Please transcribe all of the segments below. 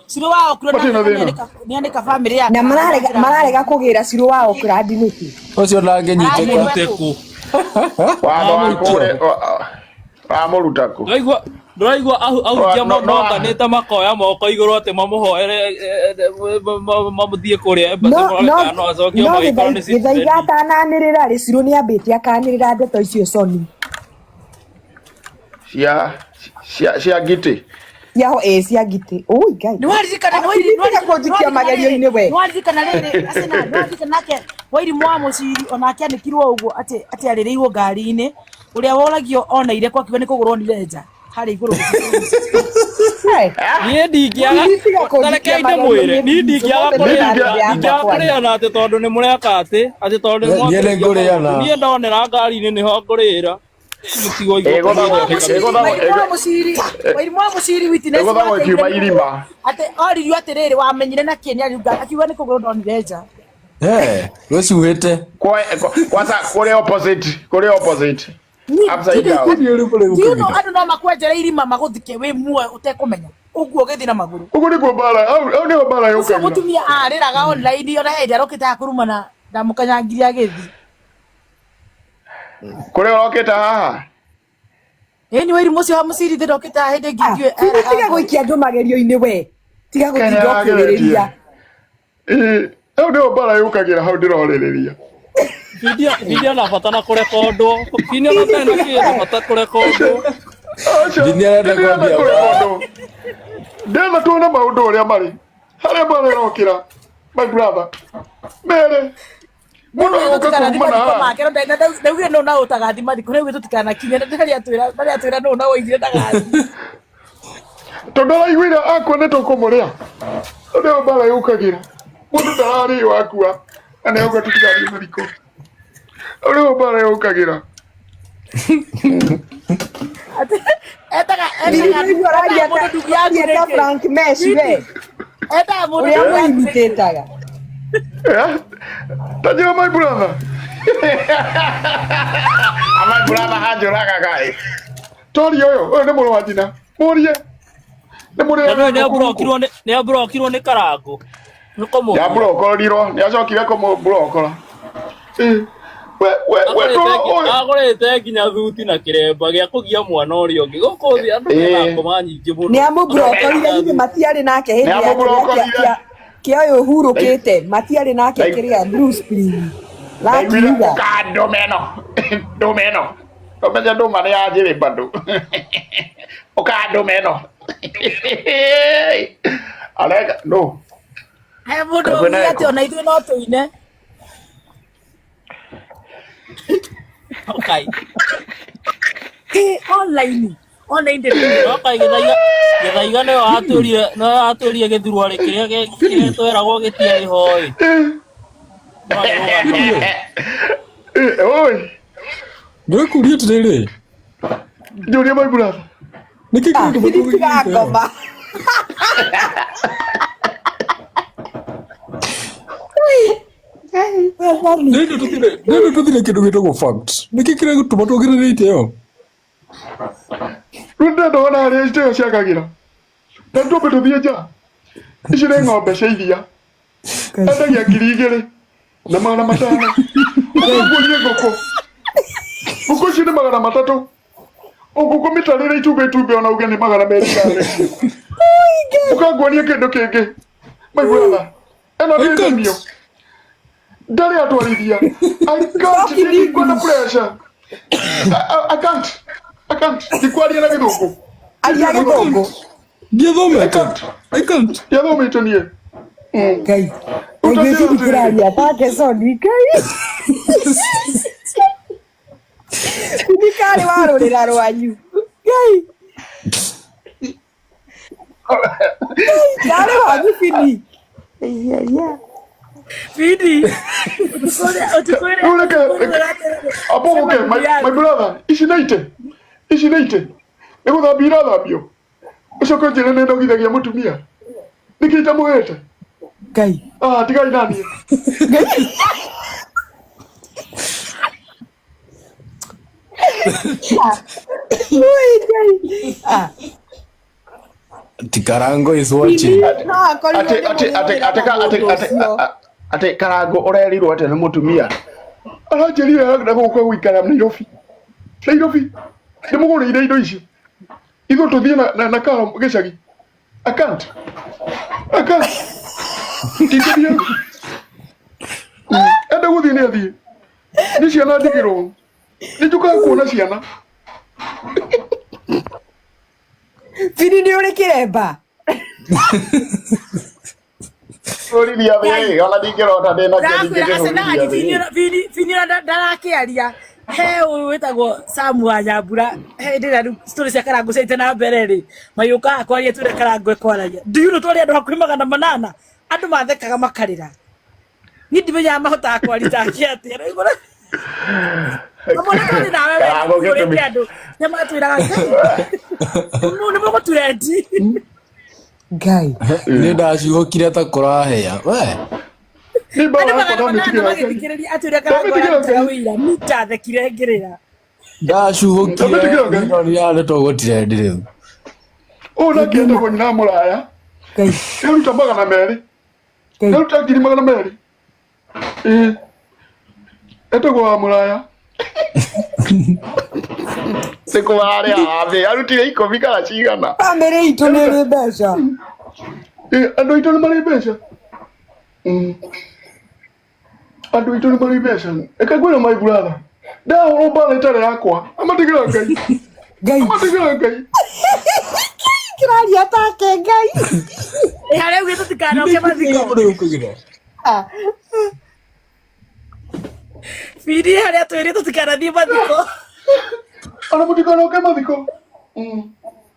Siro wao kurona niandika family yake. Na mararega kugira siro wao kuradi niki. Ucio nange nyite ku. Amorutako. Ndoigua au jamaa monga neta makoya moko iguru ate mamuhoere mamuthie kuria no azokio mo ikoro ni sisi. Githaiga nanirira ri siro ni ambite akanirira ndeto icio soni. Cia gite. Yao cia gite. Oi gai. Nwarizikana kujikia magerio-ini we. Nwarizikana riri asena nwarizikana ke wairi mwa muciri onake anikirwo uguo ati arireirwo ngari-ini uria woragio ona ire kwa kiwe ni kugurwo ni renja hari iguru. Ni ndingiaga tareke inde mwire ni ndingiaga kuria na ati tondu ni mureka ati tondu ni ndonera ngari-ini niho ngurira. Wairimo muciri witness ate oririo atiriri wamenyire na kieni akiuga ni kuguru ndonire nja rũciuhĩte kwanza kuri opposite upside down you know andu no makwenjera irima maguthike wi muoyo utekumenya uguo githi na maguru ugu ni kumbara au ni kumbara yuka mutumia ariraga online ona hedi arokita kurumana ndamukanyangiria githi kuri roketa haha eni wiri mucio wa muciri thirokita hedi ngithiwe tiga guikia andu magerio-ini we tiga gutinda ukiriria au ni kumbara yukagira hau ndiroririria video na fatana kurekondwo video na tena kienda fata kurekondwo Ndinia ndakwambia ndema tuona maundu uria mari haria mari rokira my brother mere muno utukana ndimana makero ndauge no na utagathi mathi kure gwe tutikana kinya ndari atwira no na woithire ndagathi tondora igwira akone to kumuria ndio bara yukagira mundu ndarari wakua ane uga tutikari mariko ndio bara yukagira Eta Frank Messi we. Eta mudu ya imitetaga. Tajua my brother. My brother hajuraga gai. Tori yoyo, ne muno wajina. Morie. Ne murie. Ne abrokirwo ni Karangu. Niko mo. Ya brokoriro, ne acokire ko mo brokora. Agorete nginya thuti na kiremba gia kugia mwana urio ungi guku thi andu mekoma nyingi muno ni amubrokorire ni matiari nake hindi ya kioyo hurukite matiari nake kiria blue spring lakiuga domeno omeja doma ni ajire bado domeno alega no he mundu ati ona ithu no tuine. Okay. Online de okay githaiga no aturie githurwa rikiria twiragwo gitiari hoi oi ndio kuria tiriri ndio my brother nikikira ngoma Ndio tuthire kindu gitagwo fact nikikira gutuma tugirite yo runda ndona ari cio ciakagira ndio betu thieja icire ng'ombe cia iria endagia ngiri igiri na magana matano ngurie nguku ci ni magana matatu nguku mitarire itumbe ona uge ni magana meri kare ukanguonia kindu kingi my brother ena ndio Dari atwarithia. I can't live under pressure. I can't. Dikwaria na githungu. Aria githungu. Githome I can't. Githome tonie. Kai. Ngezi dikiraria take soni kai. Dikari warurira rwanyu. Kai. Dare wanyu fini. Yeah. Fidi. Okay, my brother, isinaite. Ego thabira thabio. Ucoka njire nenda githagia mutumia. Nikita muhete. Ngai. Tigai nani. Ui, Ngai. Karangu is watching. Ate Karangu orerirwo ate nĩ mũtumia. Aranjĩrire agenda gũka gũikara Nairobi. Nairobi. Ndĩmũgũrĩire indo ici. Ithuĩ tũthiĩ na karo gĩcagi. I can't. Ndingĩthiĩ. Enda gũthiĩ nĩ athiĩ. Nĩ ciana ndigĩrwo. Nĩ njũkaga kuona ciana. Fini nĩ ũrĩ kĩremba. Ũrithia thĩ ona ndingĩrota ndĩna kĩndũ. Fini ndarakĩaria. He wĩtagwo Sam wa Nyambura. Hĩndĩ ĩrĩa story cia Karangu ciaite na mbere rĩ. Mayũka akwaria twĩre Karangu ekwaragia. Do you know twarĩ andũ hakuhĩ 800. Andũ mathekaga makarĩra. Niĩ ndimenyaga mahotaga kwaritagia atĩa. Amona twarĩ nawe wĩ andũ. Nĩ matwĩraga nĩ mũgũturendi. Ngai. Nĩ ndacugũkire ta kũrahĩa. We. Ndacugũkire nĩ tũgũtire ndĩrĩ. Ona kĩenda kũnyina mũraya. Kĩruta 200. Kĩruta 200. Etagwo wa mũraya. Sekwarĩ abe arutire 10 kana cigana. Bamĩrĩ itũ nĩ ĩrĩ mbeca. Andũ aitũ nĩ marĩ mbeca. Andũ aitũ nĩ marĩ mbeca. Eka ngwĩra my brother. Ndahũrwo mbara ĩtarĩ yakwa. Amatigĩra Ngai. Ngai. Amatigĩra Ngai. Kĩraria take Ngai. Harĩa ugĩte tikanoke mathiko. Fini harĩa twĩrĩtwo tikanathiĩ mathiko. Ona mũtikanoke mathiko.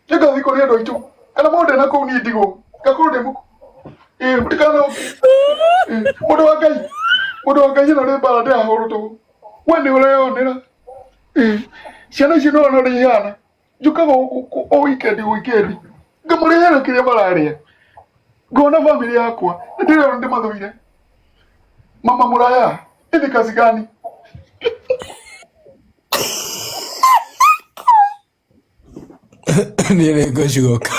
Teka thiko nĩ andũ aitũ. Kana mũndũ na kũu niĩ ndigwo. Gakorwo ndĩ mũku. Mũtikanoke. Mũndũ wa Ngai. Mũndũ wa Ngai ĩno nĩ mbara ndĩrahũrwo. We nĩ ũreyonera. Ciana ici no ũrĩa ihana. Njũkaga o wikendi wikendi. Ngamũrehera kĩrĩa mararĩa. Ngona famĩlĩ yakwa. Ndĩrĩ ndĩmathũire. Mama mũraya. Hivi kazi gani? Niĩ nĩ ngũcugũka.